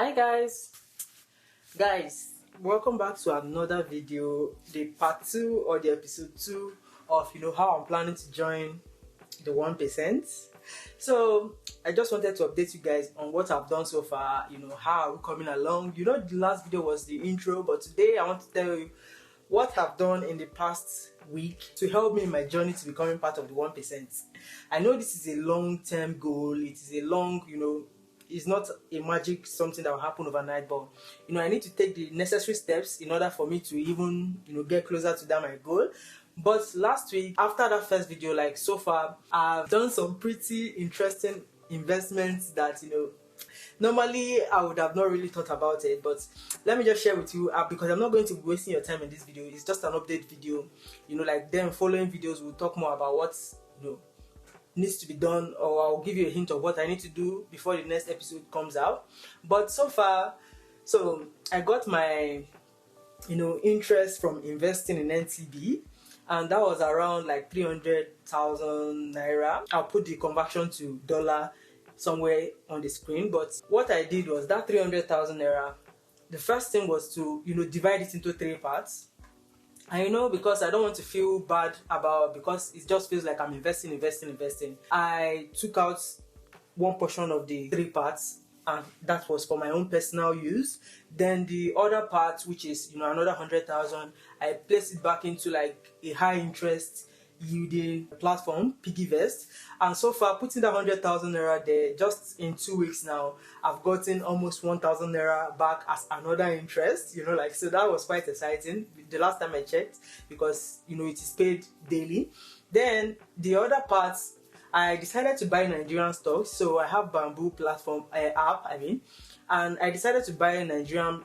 Hi guys, welcome back to another video, the part 2 or the episode 2 of how I'm planning to join the 1%. So I just wanted to update you guys on what I've done so far, how are we coming along. The last video was the intro, but today I want to tell you what I've done in the past week to help me in my journey to becoming part of the 1%. I know this is a long-term goal. It is a long, it's not a magic something that will happen overnight, but I need to take the necessary steps in order for me to even get closer to that my goal. But last week, after that first video, like so far, I've done some pretty interesting investments that normally I would have not really thought about it. But let me just share with you, because I'm not going to be wasting your time in this video. It's just an update video. Like then following videos we'll talk more about what needs to be done, or I'll give you a hint of what I need to do before the next episode comes out. But so far, I got my interest from investing in NTB, and that was around like 300,000 naira. I'll put the conversion to dollar somewhere on the screen. But what I did was that 300,000 naira, the first thing was to divide it into 3 parts. And because I don't want to feel bad about, because it just feels like I'm investing. I took out one portion of the 3 parts, and that was for my own personal use. Then the other part, which is another 100,000, I placed it back into like a high interest yielding platform, Piggyvest. And so far, putting that 100,000 naira there, just in 2 weeks now, I've gotten almost 1,000 naira back as another interest. So that was quite exciting the last time I checked, because it is paid daily. Then the other parts, I decided to buy Nigerian stocks. So I have Bamboo platform app, and I decided to buy Nigerian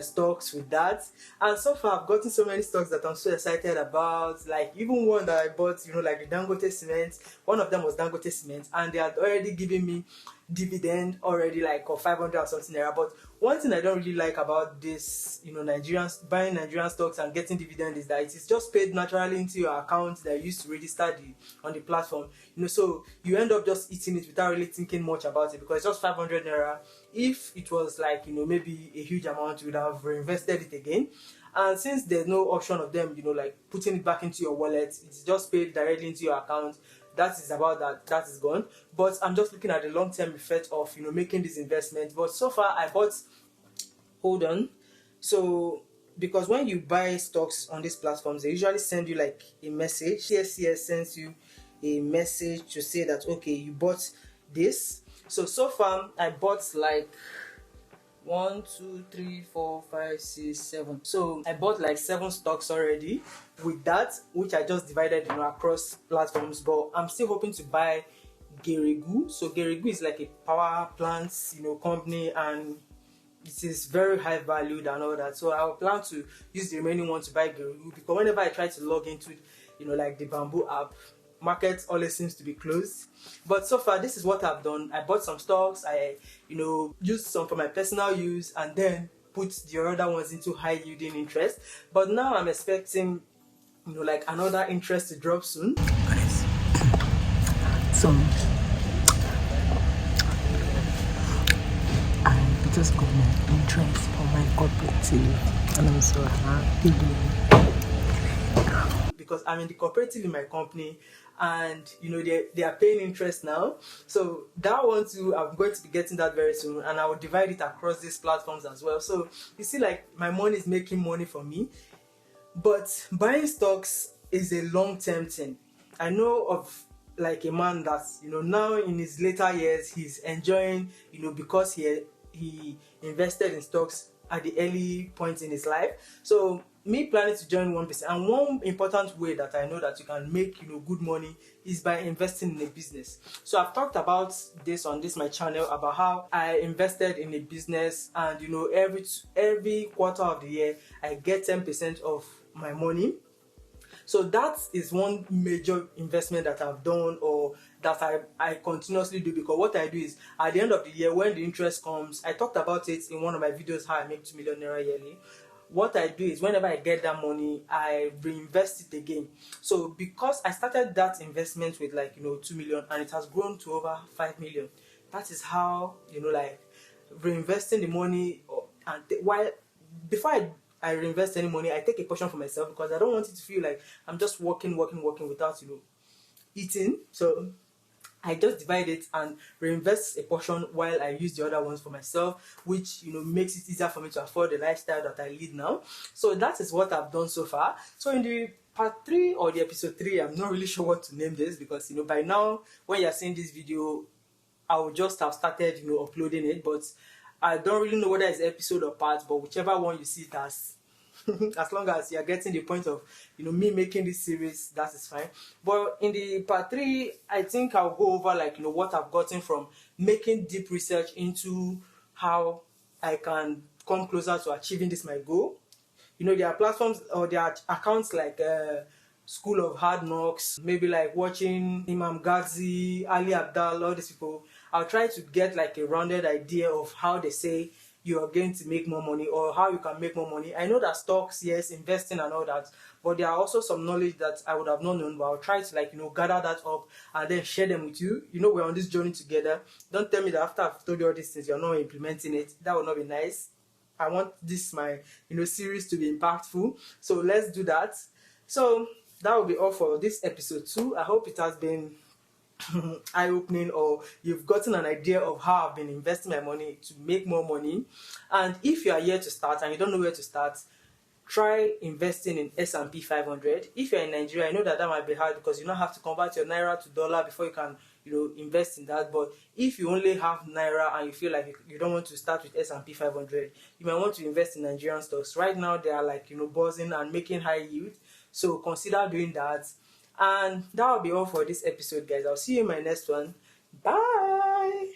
stocks with that. And so far I've gotten so many stocks that I'm so excited about. Like even one that I bought, like the Dangote Cement. One of them was Dangote Cement, and they had already given me dividend already, like of 500 or something naira. But one thing I don't really like about this, buying Nigerian stocks and getting dividend, is that it is just paid naturally into your account that you used to register on the platform. So you end up just eating it without really thinking much about it, because it's just 500 naira. If it was like maybe a huge amount, you would have reinvested it again. And since there's no option of them like putting it back into your wallet, it's just paid directly into your account. That is about that is gone. But I'm just looking at the long-term effect of making this investment. But so far I bought, hold on, so because when you buy stocks on these platforms, they usually send you like a message. CSCS sends you a message to say that okay, you bought this. So far I bought like 1, 2, 3, 4, 5, 6, 7. So I bought like 7 stocks already with that, which I just divided across platforms. But I'm still hoping to buy Geregu. So Geregu is like a power plant company, and it is very high valued and all that. So I will plan to use the remaining one to buy Geregu, because whenever I try to log into like the Bamboo app, market always seems to be closed. But so far this is what I've done. I bought some stocks, I used some for my personal use, and then put the other ones into high yielding interest. But now I'm expecting like another interest to drop soon. So I just got my interest for my cooperative, and I'm so happy. Because I'm in the cooperative in my company, and they are paying interest now. So that one too, I'm going to be getting that very soon, and I will divide it across these platforms as well. So you see, like my money is making money for me. But buying stocks is a long-term thing. I know of like a man that's now in his later years, he's enjoying because he invested in stocks at the early point in his life. So me planning to join 1%, and one important way that I know that you can make good money is by investing in a business. So I've talked about this on my channel, about how I invested in a business, and every quarter of the year I get 10% of my money. So that is one major investment that I've done, or that I continuously do, because what I do is at the end of the year, when the interest comes, I talked about it in one of my videos, how I make 2 million naira yearly. What I do is whenever I get that money, I reinvest it again. So because I started that investment with 2 million, and it has grown to over 5 million. That is how like reinvesting the money, while before I reinvest any money, I take a portion for myself because I don't want it to feel like I'm just working without eating. So I just divide it and reinvest a portion while I use the other ones for myself, which makes it easier for me to afford the lifestyle that I lead now. So that is what I've done so far. So in the part 3 or the episode 3, I'm not really sure what to name this because by now when you're seeing this video, I will just have started uploading it, but I don't really know whether it's episode or part, but whichever one you see it as, as long as you're getting the point of me making this series, that is fine. But in the part 3, I think I'll go over what I've gotten from making deep research into how I can come closer to achieving this my goal. There are platforms or there are accounts like School of Hard Knocks, maybe like watching Imam Ghazi, Ali Abdal, all these people. I'll try to get like a rounded idea of how they say you are going to make more money or how you can make more money. I know that stocks, yes, investing and all that, but there are also some knowledge that I would have not known, but I'll try to gather that up and then share them with you. We're on this journey together. Don't tell me that after I've told you all these things, you're not implementing it. That would not be nice. I want this my series to be impactful. So let's do that. So that will be all for this episode 2. I hope it has been eye-opening, or you've gotten an idea of how I've been investing my money to make more money. And if you are here to start and you don't know where to start, try investing in S&P 500. If you're in Nigeria, I know that might be hard because you don't have to convert your naira to dollar before you can invest in that. But if you only have naira and you feel like you don't want to start with S&P 500, you might want to invest in Nigerian stocks. Right now they are buzzing and making high yield, so consider doing that. And that will be all for this episode, guys. I'll see you in my next one. Bye.